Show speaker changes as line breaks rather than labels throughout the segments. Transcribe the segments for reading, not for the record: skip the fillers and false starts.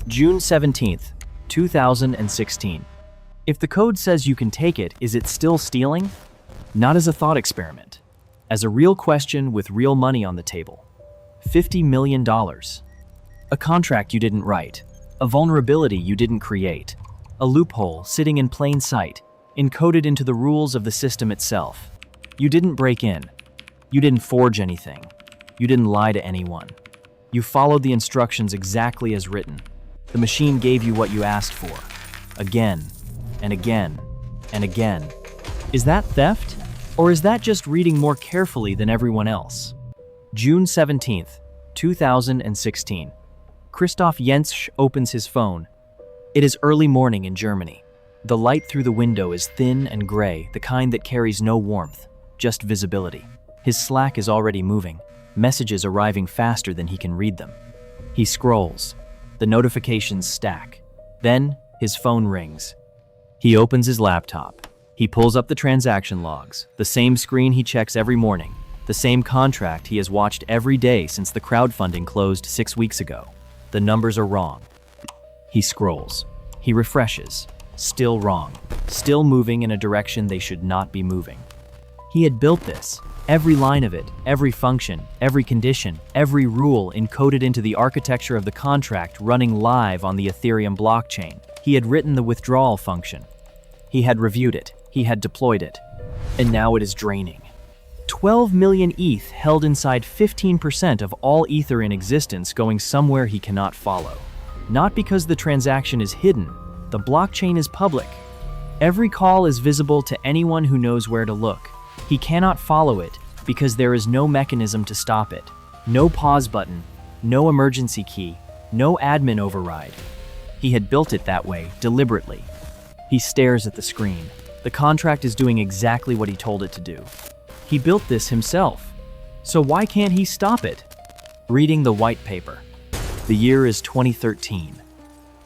June 17th, 2016. If the code says you can take it, is it still stealing? Not as a thought experiment. As a real question with real money on the table. $50 million. A contract you didn't write. A vulnerability you didn't create. A loophole sitting in plain sight, encoded into the rules of the system itself. You didn't break in. You didn't forge anything. You didn't lie to anyone. You followed the instructions exactly as written. The machine gave you what you asked for. Again, and again, and again. Is that theft? Or is that just reading more carefully than everyone else? June 17th, 2016. Christoph Jentzsch opens his phone. It is early morning in Germany. The light through the window is thin and gray, the kind that carries no warmth, just visibility. His Slack is already moving, messages arriving faster than he can read them. He scrolls. The notifications stack. Then, his phone rings. He opens his laptop. He pulls up the transaction logs, the same screen he checks every morning, the same contract he has watched every day since the crowdfunding closed 6 weeks ago. The numbers are wrong. He scrolls. He refreshes. Still wrong. Still moving in a direction they should not be moving. He had built this. Every line of it, every function, every condition, every rule encoded into the architecture of the contract running live on the Ethereum blockchain. He had written the withdrawal function. He had reviewed it. He had deployed it. And now it is draining. 12 million ETH held inside 15% of all Ether in existence going somewhere he cannot follow. Not because the transaction is hidden, the blockchain is public. Every call is visible to anyone who knows where to look. He cannot follow it because there is no mechanism to stop it. No pause button, no emergency key, no admin override. He had built it that way, deliberately. He stares at the screen. The contract is doing exactly what he told it to do. He built this himself. So why can't he stop it? Reading the white paper. The year is 2013,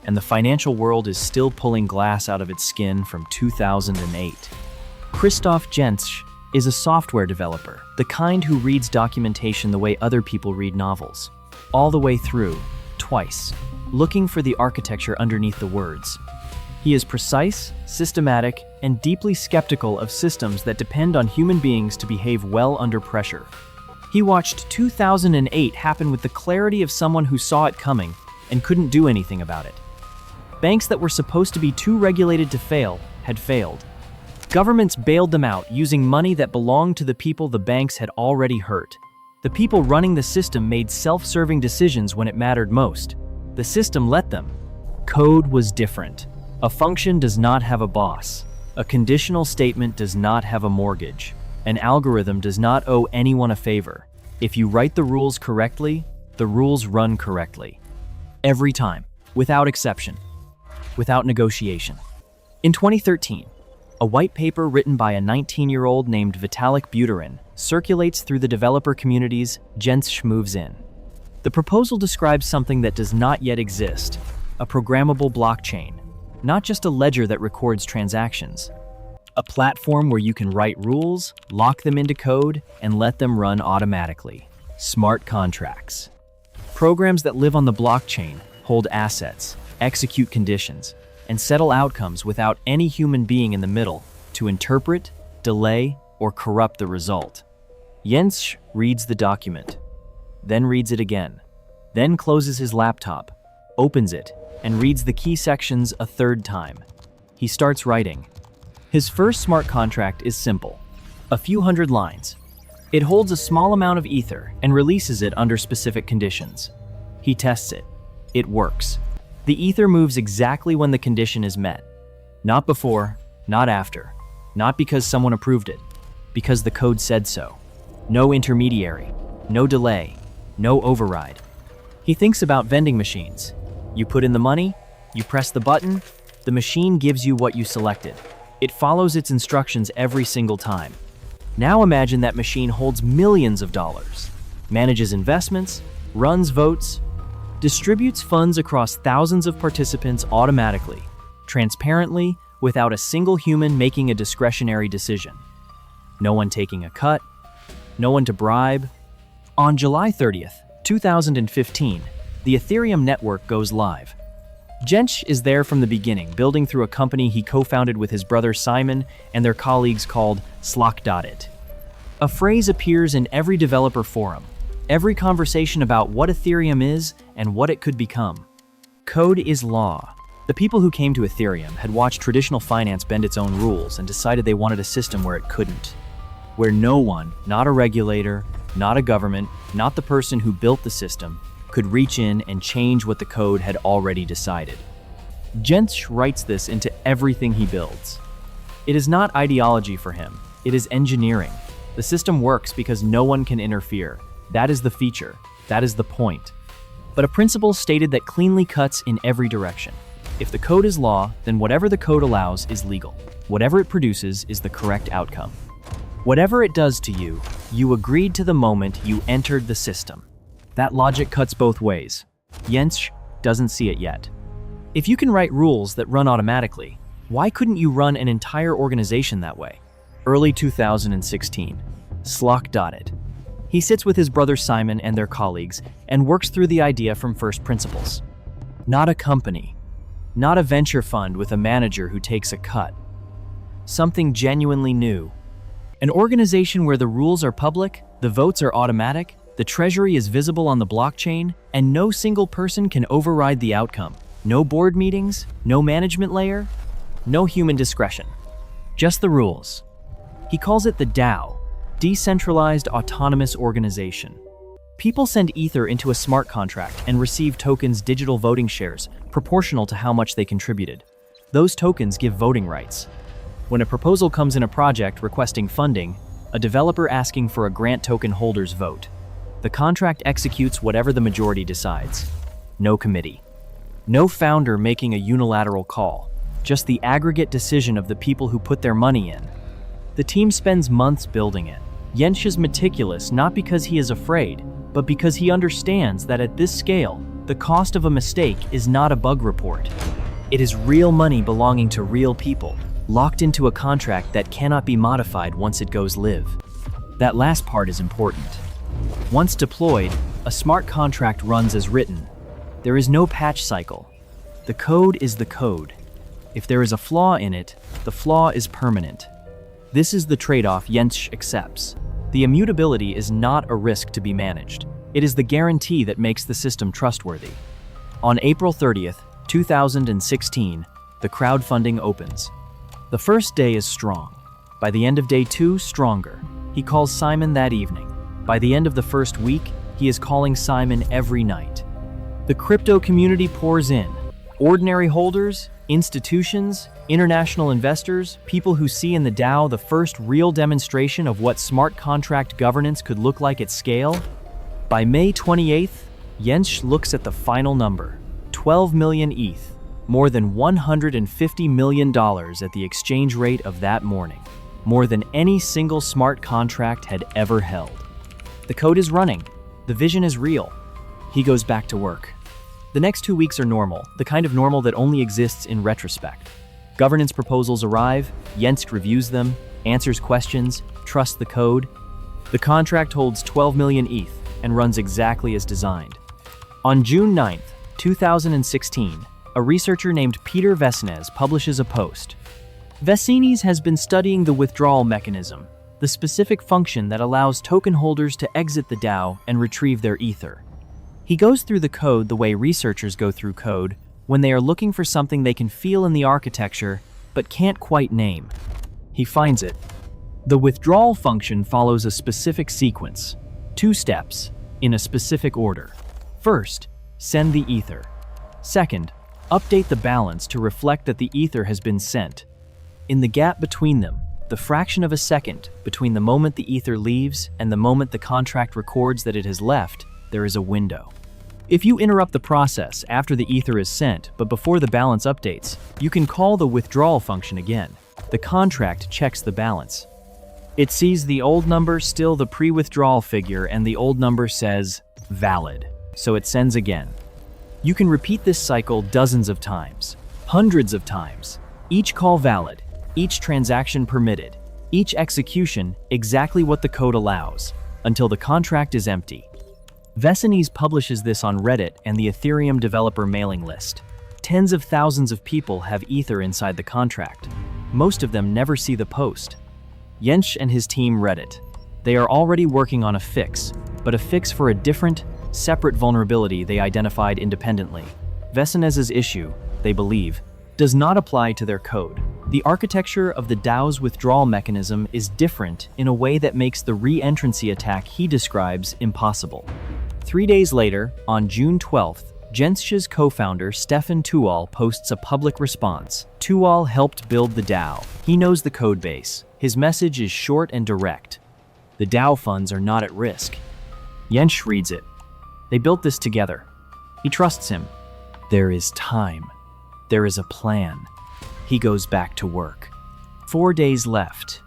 and the financial world is still pulling glass out of its skin from 2008. Christoph Jentzsch is a software developer, the kind who reads documentation the way other people read novels. All the way through, twice, looking for the architecture underneath the words. He is precise, systematic, and deeply skeptical of systems that depend on human beings to behave well under pressure. He watched 2008 happen with the clarity of someone who saw it coming and couldn't do anything about it. Banks that were supposed to be too regulated to fail had failed. Governments bailed them out using money that belonged to the people the banks had already hurt. The people running the system made self-serving decisions when it mattered most. The system let them. Code was different. A function does not have a boss. A conditional statement does not have a mortgage. An algorithm does not owe anyone a favor. If you write the rules correctly, the rules run correctly. Every time, without exception, without negotiation. In 2013, a white paper written by a 19-year-old named Vitalik Buterin circulates through the developer communities. Jentzsch moves in. The proposal describes something that does not yet exist, a programmable blockchain, not just a ledger that records transactions. A platform where you can write rules, lock them into code, and let them run automatically. Smart contracts. Programs that live on the blockchain, hold assets, execute conditions, and settle outcomes without any human being in the middle to interpret, delay, or corrupt the result. Jentzsch reads the document, then reads it again, then closes his laptop, opens it, and reads the key sections a third time. He starts writing. His first smart contract is simple, a few hundred lines. It holds a small amount of Ether and releases it under specific conditions. He tests it. It works. The Ether moves exactly when the condition is met. Not before, not after. Not because someone approved it, because the code said so. No intermediary, no delay, no override. He thinks about vending machines. You put in the money, you press the button, the machine gives you what you selected. It follows its instructions every single time. Now imagine that machine holds millions of dollars, manages investments, runs votes, distributes funds across thousands of participants automatically, transparently, without a single human making a discretionary decision. No one taking a cut, no one to bribe. On July 30th, 2015, the Ethereum network goes live. Jentzsch is there from the beginning, building through a company he co-founded with his brother Simon and their colleagues called Slack.it. A phrase appears in every developer forum, every conversation about what Ethereum is and what it could become. Code is law. The people who came to Ethereum had watched traditional finance bend its own rules and decided they wanted a system where it couldn't. Where no one, not a regulator, not a government, not the person who built the system, could reach in and change what the code had already decided. Jentzsch writes this into everything he builds. It is not ideology for him, it is engineering. The system works because no one can interfere. That is the feature, that is the point. But a principle stated that cleanly cuts in every direction. If the code is law, then whatever the code allows is legal. Whatever it produces is the correct outcome. Whatever it does to you, you agreed to the moment you entered the system. That logic cuts both ways. Jentzsch doesn't see it yet. If you can write rules that run automatically, why couldn't you run an entire organization that way? Early 2016, Slack.it. He sits with his brother Simon and their colleagues and works through the idea from first principles. Not a company, not a venture fund with a manager who takes a cut. Something genuinely new. An organization where the rules are public, the votes are automatic, the treasury is visible on the blockchain, and no single person can override the outcome. No board meetings, no management layer, no human discretion. Just the rules. He calls it the DAO, Decentralized Autonomous Organization. People send Ether into a smart contract and receive tokens, digital voting shares, proportional to how much they contributed. Those tokens give voting rights. When a proposal comes in a project requesting funding, a developer asking for a grant token holders vote. The contract executes whatever the majority decides. No committee. No founder making a unilateral call, just the aggregate decision of the people who put their money in. The team spends months building it. Jentzsch is meticulous not because he is afraid, but because he understands that at this scale, the cost of a mistake is not a bug report. It is real money belonging to real people, locked into a contract that cannot be modified once it goes live. That last part is important. Once deployed, a smart contract runs as written. There is no patch cycle. The code is the code. If there is a flaw in it, the flaw is permanent. This is the trade-off Jentzsch accepts. The immutability is not a risk to be managed. It is the guarantee that makes the system trustworthy. On April 30th, 2016, the crowdfunding opens. The first day is strong. By the end of day 2, stronger. He calls Simon that evening. By the end of the first week, he is calling Simon every night. The crypto community pours in. Ordinary holders, institutions, international investors, people who see in the DAO the first real demonstration of what smart contract governance could look like at scale. By May 28th, Jentzsch looks at the final number, 12 million ETH, more than $150 million at the exchange rate of that morning, more than any single smart contract had ever held. The code is running, the vision is real. He goes back to work. The next 2 weeks are normal, the kind of normal that only exists in retrospect. Governance proposals arrive, Jentzsch reviews them, answers questions, trusts the code. The contract holds 12 million ETH and runs exactly as designed. On June 9th, 2016, a researcher named Peter Vesines publishes a post. Vesines has been studying the withdrawal mechanism, the specific function that allows token holders to exit the DAO and retrieve their Ether. He goes through the code the way researchers go through code when they are looking for something they can feel in the architecture but can't quite name. He finds it. The withdrawal function follows a specific sequence, 2 steps, in a specific order. First, send the Ether. Second, update the balance to reflect that the Ether has been sent. In the gap between them, the fraction of a second between the moment the Ether leaves and the moment the contract records that it has left, there is a window. If you interrupt the process after the Ether is sent but before the balance updates, you can call the withdrawal function again. The contract checks the balance. It sees the old number still the pre-withdrawal figure and the old number says valid, so it sends again. You can repeat this cycle dozens of times, hundreds of times, each call valid, each transaction permitted, each execution exactly what the code allows, until the contract is empty. Vesines publishes this on Reddit and the Ethereum developer mailing list. Tens of thousands of people have Ether inside the contract. Most of them never see the post. Jentzsch and his team read it. They are already working on a fix, but a fix for a different, separate vulnerability they identified independently. Vesenez's issue, they believe, does not apply to their code. The architecture of the DAO's withdrawal mechanism is different in a way that makes the re-entrancy attack he describes impossible. 3 days later, on June 12th, Jentzsch's co-founder Stefan Tual posts a public response. Tual helped build the DAO. He knows the code base. His message is short and direct. The DAO funds are not at risk. Jentzsch reads it. They built this together. He trusts him. There is time. There is a plan. He goes back to work. 4 days left.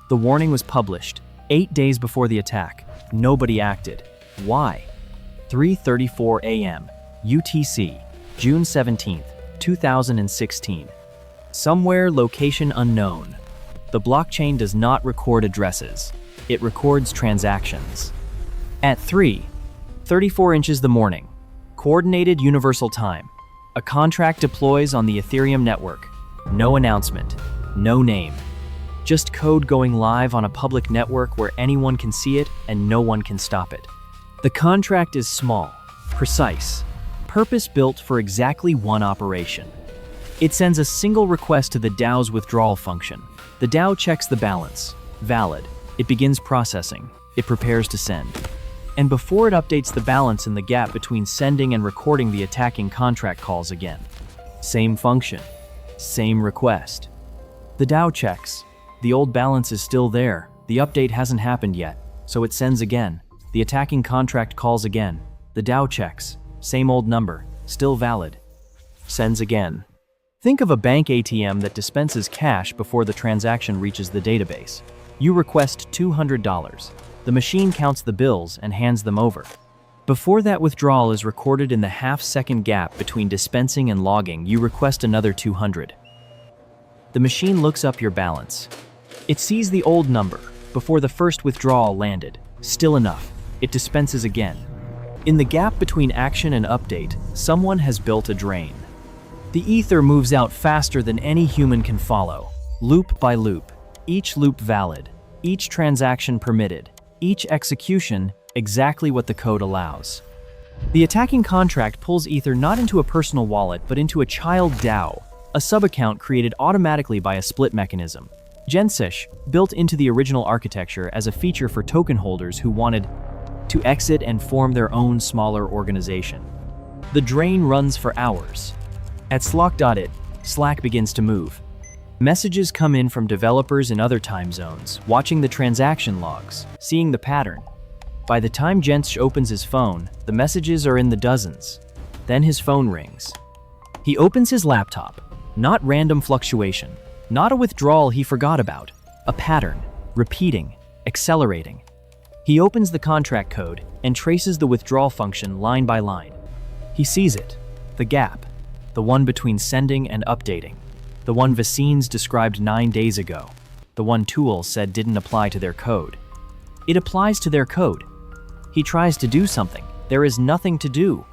The warning was published 8 days before the attack. Nobody acted. Why? 3:34 a.m. UTC, June 17th, 2016. Somewhere, location unknown. The blockchain does not record addresses. It records transactions. At 3:34 inches the morning, Coordinated Universal Time, a contract deploys on the Ethereum network. No announcement, no name. Just code going live on a public network where anyone can see it and no one can stop it. The contract is small, precise, purpose-built for exactly one operation. It sends a single request to the DAO's withdrawal function. The DAO checks the balance. Valid. It begins processing. It prepares to send. And before it updates the balance in the gap between sending and recording, the attacking contract calls again. Same function. Same request. The DAO checks. The old balance is still there. The update hasn't happened yet, so it sends again. The attacking contract calls again. The DAO checks. Same old number. Still valid. Sends again. Think of a bank ATM that dispenses cash before the transaction reaches the database. You request $200. The machine counts the bills and hands them over. Before that withdrawal is recorded in the half-second gap between dispensing and logging, you request another $200. The machine looks up your balance. It sees the old number before the first withdrawal landed. Still enough. It dispenses again. In the gap between action and update, someone has built a drain. The ether moves out faster than any human can follow, loop by loop, each loop valid, each transaction permitted, each execution exactly what the code allows. The attacking contract pulls ether not into a personal wallet but into a child DAO, a sub-account created automatically by a split mechanism. Jentzsch built into the original architecture as a feature for token holders who wanted to exit and form their own smaller organization. The drain runs for hours. At Slack.it, Slack begins to move. Messages come in from developers in other time zones, watching the transaction logs, seeing the pattern. By the time Jentzsch opens his phone, the messages are in the dozens. Then his phone rings. He opens his laptop. Not random fluctuation. Not a withdrawal he forgot about. A pattern. Repeating. Accelerating. He opens the contract code and traces the withdrawal function line by line. He sees it. The gap. The one between sending and updating. The one Vasenes described 9 days ago. The one Tual said didn't apply to their code. It applies to their code. He tries to do something. There is nothing to do.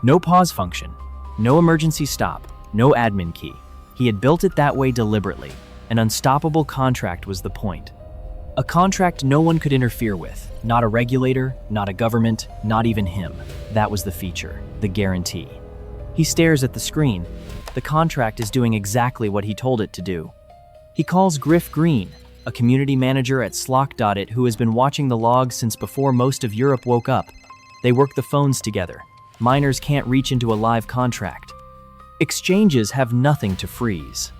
No pause function. No emergency stop. No admin key. He had built it that way deliberately. An unstoppable contract was the point. A contract no one could interfere with. Not a regulator, not a government, not even him. That was the feature, the guarantee. He stares at the screen. The contract is doing exactly what he told it to do. He calls Griff Green, a community manager at Slack.it who has been watching the logs since before most of Europe woke up. They work the phones together. Miners can't reach into a live contract. Exchanges have nothing to freeze.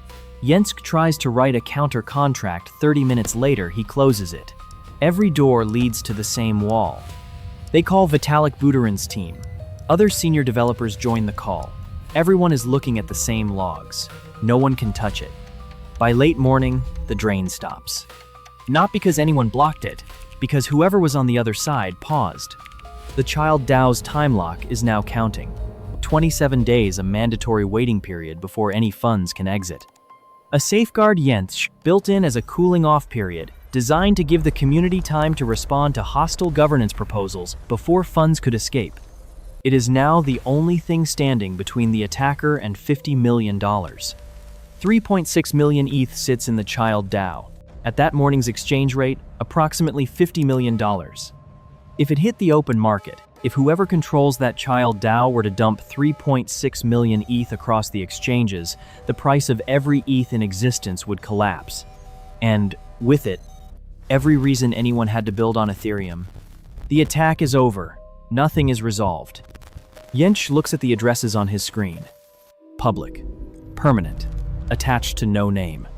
Jentzsch tries to write a counter contract. 30 minutes later, he closes it. Every door leads to the same wall. They call Vitalik Buterin's team. Other senior developers join the call. Everyone is looking at the same logs. No one can touch it. By late morning, the drain stops. Not because anyone blocked it, because whoever was on the other side paused. The child DAO's time lock is now counting. 27 days, a mandatory waiting period before any funds can exit. A safeguard Jentzsch built in as a cooling-off period, designed to give the community time to respond to hostile governance proposals before funds could escape. It is now the only thing standing between the attacker and $50 million. 3.6 million ETH sits in the child DAO. At that morning's exchange rate, approximately $50 million. If it hit the open market, if whoever controls that child DAO were to dump 3.6 million ETH across the exchanges, the price of every ETH in existence would collapse. And, with it, every reason anyone had to build on Ethereum. The attack is over. Nothing is resolved. Jentzsch looks at the addresses on his screen. Public. Permanent. Attached to no name.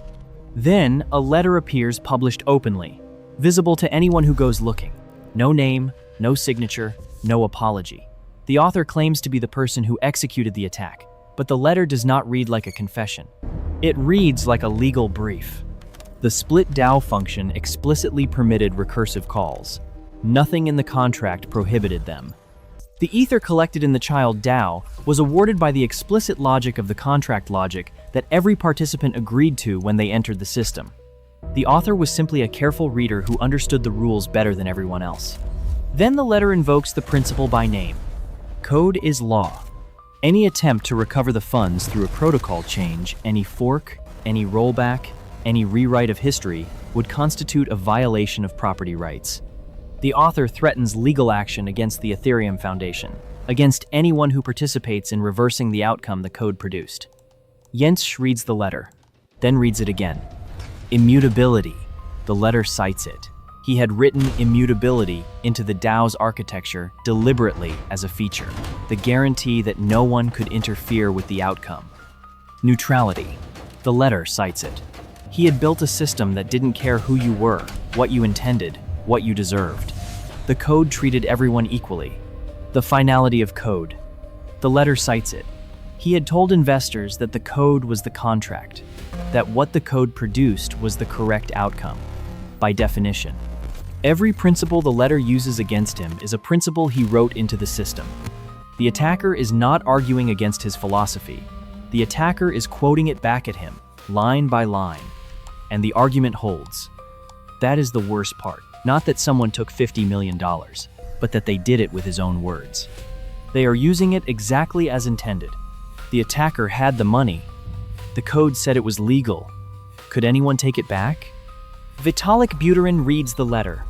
Then, a letter appears published openly, visible to anyone who goes looking. No name, no signature, no apology. The author claims to be the person who executed the attack, but the letter does not read like a confession. It reads like a legal brief. The split DAO function explicitly permitted recursive calls. Nothing in the contract prohibited them. The ether collected in the child DAO was awarded by the explicit logic of the contract logic that every participant agreed to when they entered the system. The author was simply a careful reader who understood the rules better than everyone else. Then the letter invokes the principle by name. Code is law. Any attempt to recover the funds through a protocol change, any fork, any rollback, any rewrite of history would constitute a violation of property rights. The author threatens legal action against the Ethereum Foundation, against anyone who participates in reversing the outcome the code produced. Jentzsch reads the letter, then reads it again. Immutability. The letter cites it. He had written immutability into the DAO's architecture deliberately as a feature, the guarantee that no one could interfere with the outcome. Neutrality. The letter cites it. He had built a system that didn't care who you were, what you intended, what you deserved. The code treated everyone equally. The finality of code. The letter cites it. He had told investors that the code was the contract, that what the code produced was the correct outcome, by definition. Every principle the letter uses against him is a principle he wrote into the system. The attacker is not arguing against his philosophy. The attacker is quoting it back at him, line by line. And the argument holds. That is the worst part. Not that someone took $50 million, but that they did it with his own words. They are using it exactly as intended. The attacker had the money. The code said it was legal. Could anyone take it back? Vitalik Buterin reads the letter.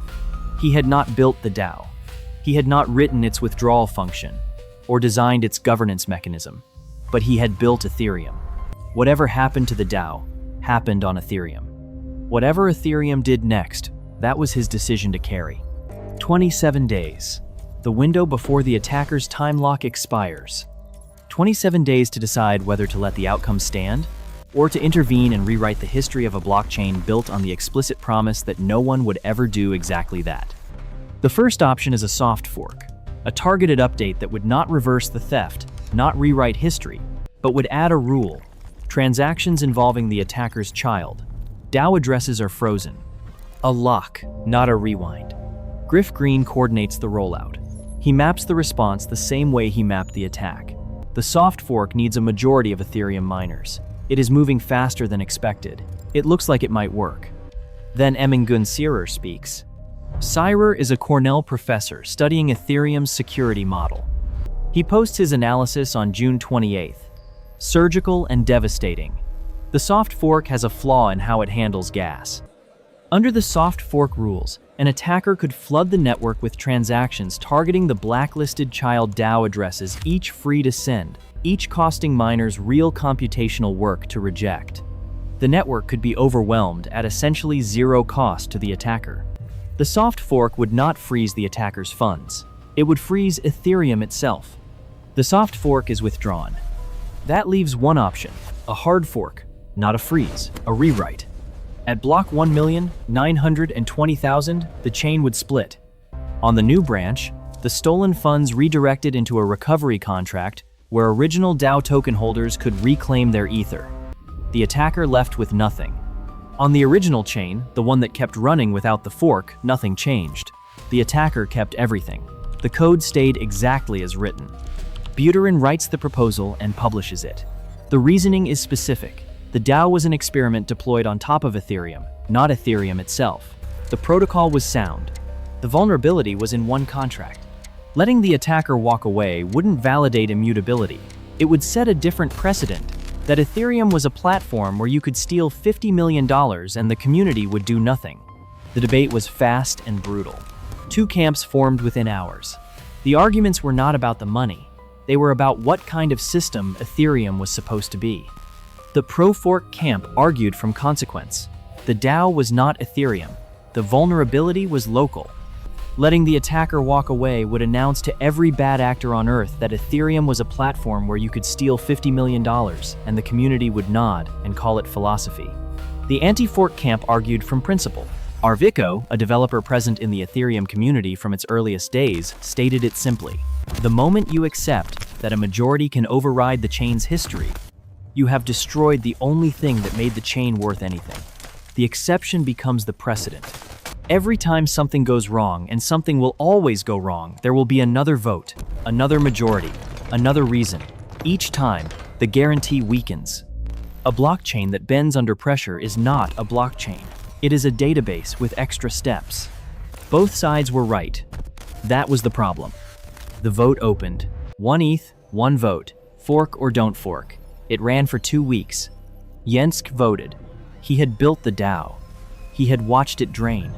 He had not built the DAO. He had not written its withdrawal function, or designed its governance mechanism, but he had built Ethereum. Whatever happened to the DAO happened on Ethereum. Whatever Ethereum did next, that was his decision to carry. 27 days. The window before the attacker's time lock expires. 27 days to decide whether to let the outcome stand, or to intervene and rewrite the history of a blockchain built on the explicit promise that no one would ever do exactly that. The first option is a soft fork, a targeted update that would not reverse the theft, not rewrite history, but would add a rule: transactions involving the attacker's child. DAO addresses are frozen. A lock, not a rewind. Griff Green coordinates the rollout. He maps the response the same way he mapped the attack. The soft fork needs a majority of Ethereum miners. It is moving faster than expected. It looks like it might work. Then Emingun Sirer speaks. Sirer is a Cornell professor studying Ethereum's security model. He posts his analysis on June 28th. Surgical and devastating. The soft fork has a flaw in how it handles gas. Under the soft fork rules, an attacker could flood the network with transactions targeting the blacklisted child DAO addresses, each free to send, each costing miners real computational work to reject. The network could be overwhelmed at essentially zero cost to the attacker. The soft fork would not freeze the attacker's funds. It would freeze Ethereum itself. The soft fork is withdrawn. That leaves one option, a hard fork, not a freeze, a rewrite. At block 1,920,000, the chain would split. On the new branch, the stolen funds redirected into a recovery contract where original DAO token holders could reclaim their ether. The attacker left with nothing. On the original chain, the one that kept running without the fork, nothing changed. The attacker kept everything. The code stayed exactly as written. Buterin writes the proposal and publishes it. The reasoning is specific. The DAO was an experiment deployed on top of Ethereum, not Ethereum itself. The protocol was sound. The vulnerability was in one contract. Letting the attacker walk away wouldn't validate immutability. It would set a different precedent, that Ethereum was a platform where you could steal $50 million and the community would do nothing. The debate was fast and brutal. Two camps formed within hours. The arguments were not about the money. They were about what kind of system Ethereum was supposed to be. The pro-fork camp argued from consequence. The DAO was not Ethereum. The vulnerability was local. Letting the attacker walk away would announce to every bad actor on Earth that Ethereum was a platform where you could steal $50 million and the community would nod and call it philosophy. The anti-fork camp argued from principle. Arvico, a developer present in the Ethereum community from its earliest days, stated it simply. The moment you accept that a majority can override the chain's history, you have destroyed the only thing that made the chain worth anything. The exception becomes the precedent. Every time something goes wrong, and something will always go wrong, there will be another vote, another majority, another reason. Each time, the guarantee weakens. A blockchain that bends under pressure is not a blockchain. It is a database with extra steps. Both sides were right. That was the problem. The vote opened. 1 ETH, 1 vote. Fork or don't fork. It ran for 2 weeks. Jentzsch voted. He had built the DAO. He had watched it drain.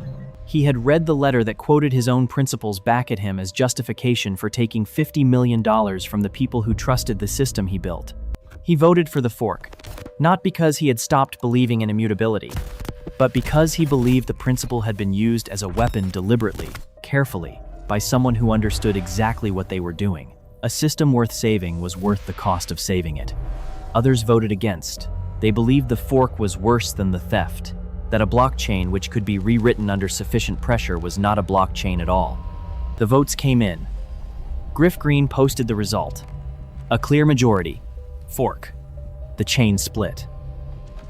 He had read the letter that quoted his own principles back at him as justification for taking $50 million from the people who trusted the system he built. He voted for the fork, not because he had stopped believing in immutability, but because he believed the principle had been used as a weapon deliberately, carefully, by someone who understood exactly what they were doing. A system worth saving was worth the cost of saving it. Others voted against. They believed the fork was worse than the theft, that a blockchain which could be rewritten under sufficient pressure was not a blockchain at all. The votes came in. Griff Green posted the result. A clear majority. Fork. The chain split.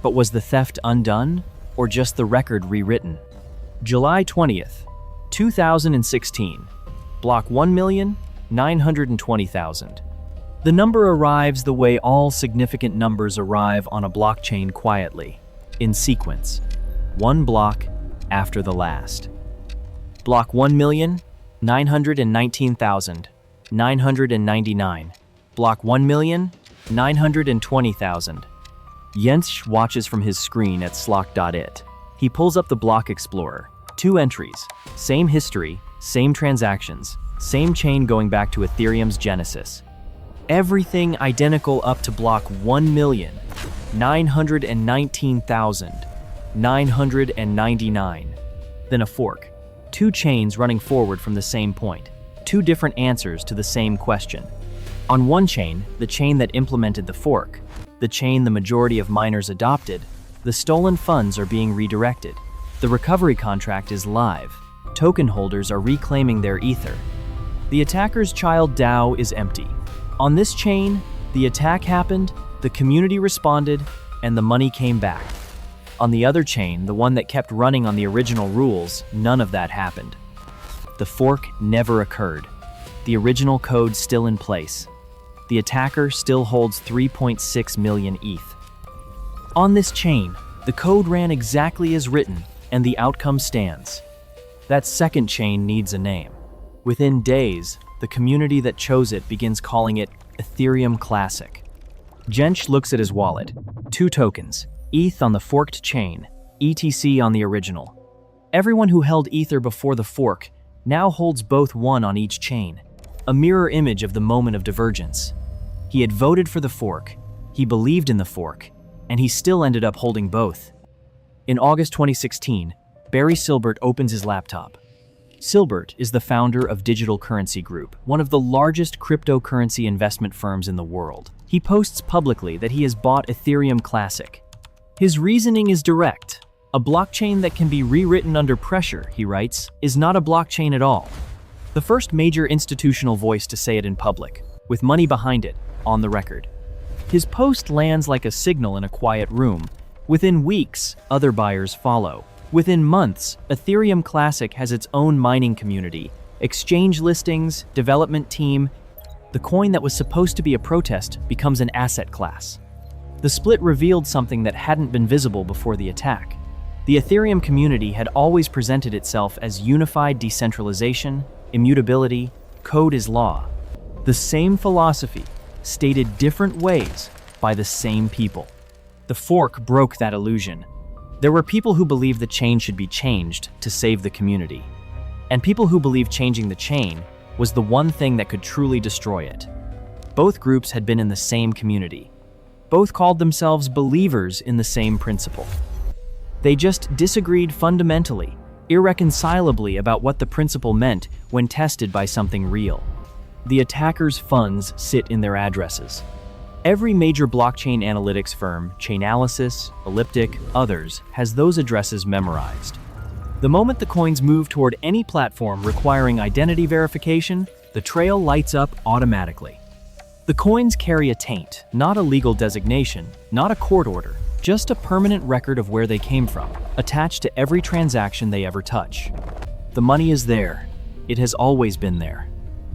But was the theft undone, or just the record rewritten? July 20th, 2016. Block 1,920,000. The number arrives the way all significant numbers arrive on a blockchain quietly, in sequence. One block after the last. Block 1,919,999. Block 1,920,000. Jentzsch watches from his screen at slock.it. He pulls up the block explorer. 2 entries. Same history, same transactions, same chain going back to Ethereum's genesis. Everything identical up to block 1,919,999. Then a fork. 2 chains running forward from the same point. 2 different answers to the same question. On one chain, the chain that implemented the fork, the chain the majority of miners adopted, the stolen funds are being redirected. The recovery contract is live. Token holders are reclaiming their ether. The attacker's child DAO is empty. On this chain, the attack happened, the community responded, and the money came back. On the other chain, the one that kept running on the original rules, none of that happened. The fork never occurred. The original code still in place. The attacker still holds 3.6 million ETH. On this chain, the code ran exactly as written, and the outcome stands. That second chain needs a name. Within days, the community that chose it begins calling it Ethereum Classic. Jentzsch looks at his wallet. 2 tokens, ETH on the forked chain, ETC on the original. Everyone who held Ether before the fork now holds both, one on each chain, a mirror image of the moment of divergence. He had voted for the fork, he believed in the fork, and he still ended up holding both. In August 2016, Barry Silbert opens his laptop. Silbert is the founder of Digital Currency Group, one of the largest cryptocurrency investment firms in the world. He posts publicly that he has bought Ethereum Classic. His reasoning is direct. A blockchain that can be rewritten under pressure, he writes, is not a blockchain at all. The first major institutional voice to say it in public, with money behind it, on the record. His post lands like a signal in a quiet room. Within weeks, other buyers follow. Within months, Ethereum Classic has its own mining community, exchange listings, development team. The coin that was supposed to be a protest becomes an asset class. The split revealed something that hadn't been visible before the attack. The Ethereum community had always presented itself as unified decentralization, immutability, Code is law. The same philosophy, stated different ways by the same people. The fork broke that illusion. There were people who believed the chain should be changed to save the community, and people who believed changing the chain was the one thing that could truly destroy it. Both groups had been in the same community. Both called themselves believers in the same principle. They just disagreed fundamentally, irreconcilably about what the principle meant when tested by something real. The attackers' funds sit in their addresses. Every major blockchain analytics firm, Chainalysis, Elliptic, others, has those addresses memorized. The moment the coins move toward any platform requiring identity verification, the trail lights up automatically. The coins carry a taint, not a legal designation, not a court order, just a permanent record of where they came from, attached to every transaction they ever touch. The money is there. It has always been there.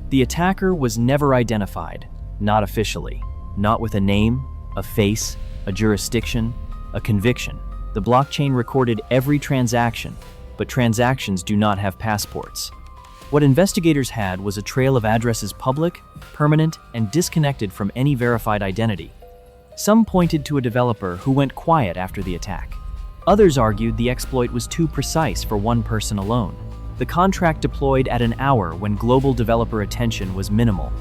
The attacker was never identified, not officially, not with a name, a face, a jurisdiction, a conviction. The blockchain recorded every transaction, but transactions do not have passports. What investigators had was a trail of addresses public, permanent, and disconnected from any verified identity. Some pointed to a developer who went quiet after the attack. Others argued the exploit was too precise for one person alone. The contract deployed at an hour when global developer attention was minimal.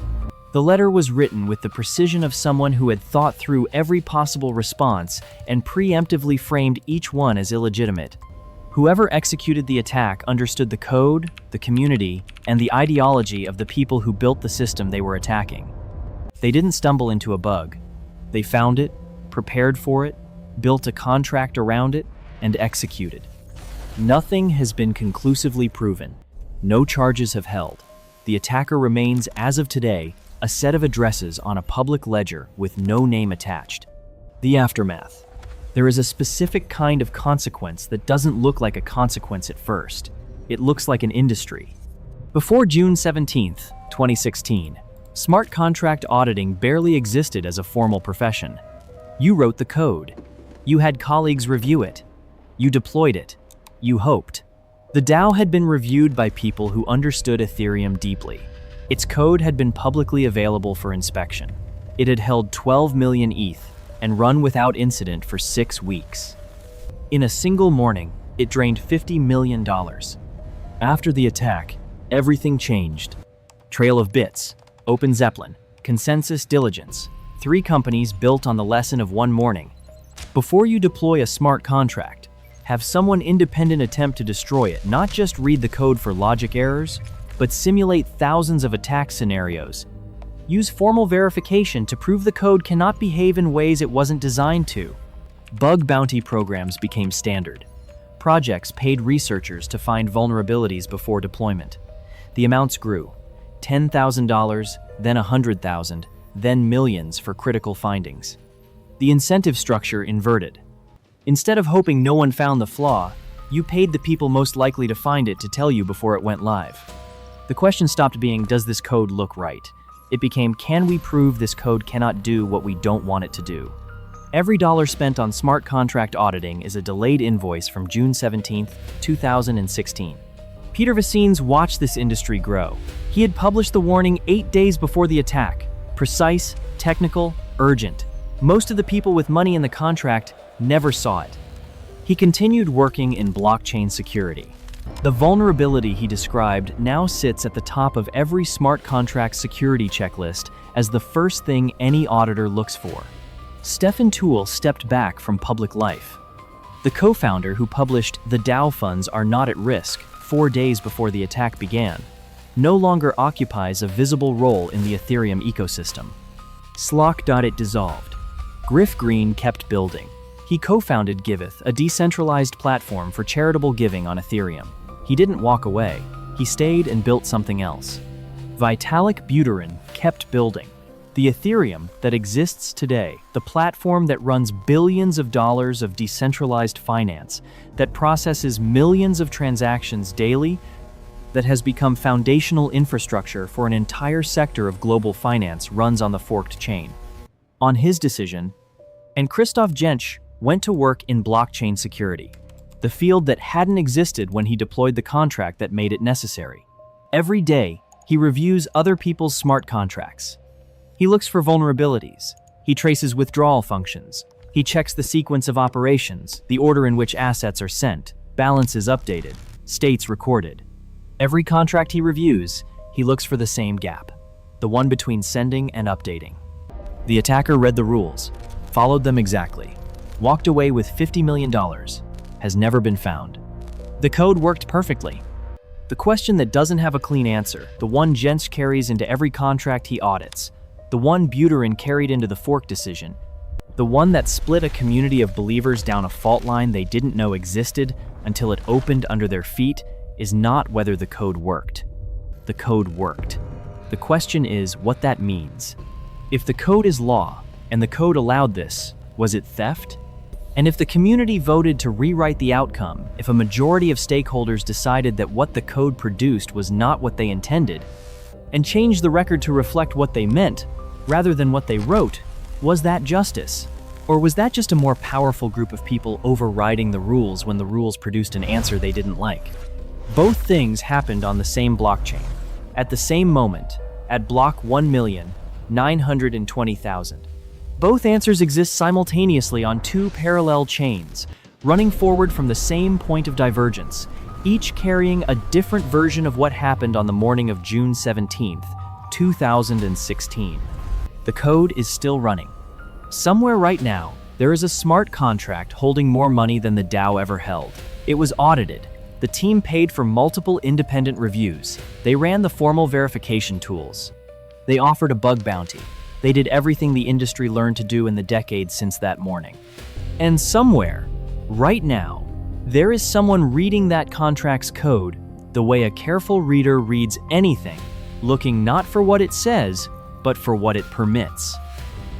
The letter was written with the precision of someone who had thought through every possible response and preemptively framed each one as illegitimate. Whoever executed the attack understood the code, the community, and the ideology of the people who built the system they were attacking. They didn't stumble into a bug. They found it, prepared for it, built a contract around it, and executed. Nothing has been conclusively proven. No charges have held. The attacker remains, as of today, a set of addresses on a public ledger with no name attached. The aftermath. There is a specific kind of consequence that doesn't look like a consequence at first. It looks like an industry. Before June 17, 2016, smart contract auditing barely existed as a formal profession. You wrote the code. You had colleagues review it. You deployed it. You hoped. The DAO had been reviewed by people who understood Ethereum deeply. Its code had been publicly available for inspection. It had held 12 million ETH and run without incident for 6 weeks. In a single morning, it drained $50 million. After the attack, everything changed. Trail of Bits, Open Zeppelin, Consensus Diligence, 3 companies built on the lesson of one morning. Before you deploy a smart contract, have someone independent attempt to destroy it, not just read the code for logic errors, but simulate thousands of attack scenarios. Use formal verification to prove the code cannot behave in ways it wasn't designed to. Bug bounty programs became standard. Projects paid researchers to find vulnerabilities before deployment. The amounts grew. $10,000, then $100,000, then millions for critical findings. The incentive structure inverted. Instead of hoping no one found the flaw, you paid the people most likely to find it to tell you before it went live. The question stopped being, does this code look right? It became, can we prove this code cannot do what we don't want it to do? Every dollar spent on smart contract auditing is a delayed invoice from June 17, 2016. Peter Vicines watched this industry grow. He had published the warning 8 days before the attack. Precise, technical, urgent. Most of the people with money in the contract never saw it. He continued working in blockchain security. The vulnerability he described now sits at the top of every smart contract security checklist as the first thing any auditor looks for. Stefan Toole stepped back from public life. The co-founder who published The DAO Funds Are Not at Risk 4 days before the attack began, no longer occupies a visible role in the Ethereum ecosystem. Slock.it dissolved. Griff Green kept building. He co-founded Giveth, a decentralized platform for charitable giving on Ethereum. He didn't walk away. He stayed and built something else. Vitalik Buterin kept building. The Ethereum that exists today, the platform that runs billions of dollars of decentralized finance, that processes millions of transactions daily, that has become foundational infrastructure for an entire sector of global finance, runs on the forked chain. On his decision, and Christoph Jentzsch went to work in blockchain security, the field that hadn't existed when he deployed the contract that made it necessary. Every day, He reviews other people's smart contracts. He looks for vulnerabilities. He traces withdrawal functions. He checks the sequence of operations, the order in which assets are sent, balances updated, states recorded. Every contract he reviews, he looks for the same gap, the one between sending and updating. The attacker read the rules, followed them exactly, walked away with $50 million, has never been found. The code worked perfectly. The question that doesn't have a clean answer, the one Jentzsch carries into every contract he audits, the one Buterin carried into the fork decision, the one that split a community of believers down a fault line they didn't know existed until it opened under their feet, is not whether the code worked. The code worked. The question is what that means. If the code is law, and the code allowed this, was it theft? And if the community voted to rewrite the outcome, if a majority of stakeholders decided that what the code produced was not what they intended, and changed the record to reflect what they meant, rather than what they wrote, was that justice? Or was that just a more powerful group of people overriding the rules when the rules produced an answer they didn't like? Both things happened on the same blockchain, at the same moment, at block 1,920,000. Both answers exist simultaneously on two parallel chains, running forward from the same point of divergence, each carrying a different version of what happened on the morning of June 17th, 2016. The code is still running. Somewhere right now, there is a smart contract holding more money than the DAO ever held. It was audited. The team paid for multiple independent reviews. They ran the formal verification tools. They offered a bug bounty. They did everything the industry learned to do in the decades since that morning. And somewhere, right now, there is someone reading that contract's code the way a careful reader reads anything, looking not for what it says, but for what it permits.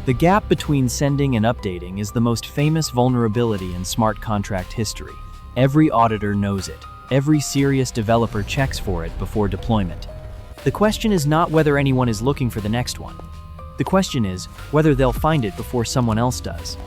The gap between sending and updating is the most famous vulnerability in smart contract history. Every auditor knows it. Every serious developer checks for it before deployment. The question is not whether anyone is looking for the next one. The question is whether they'll find it before someone else does.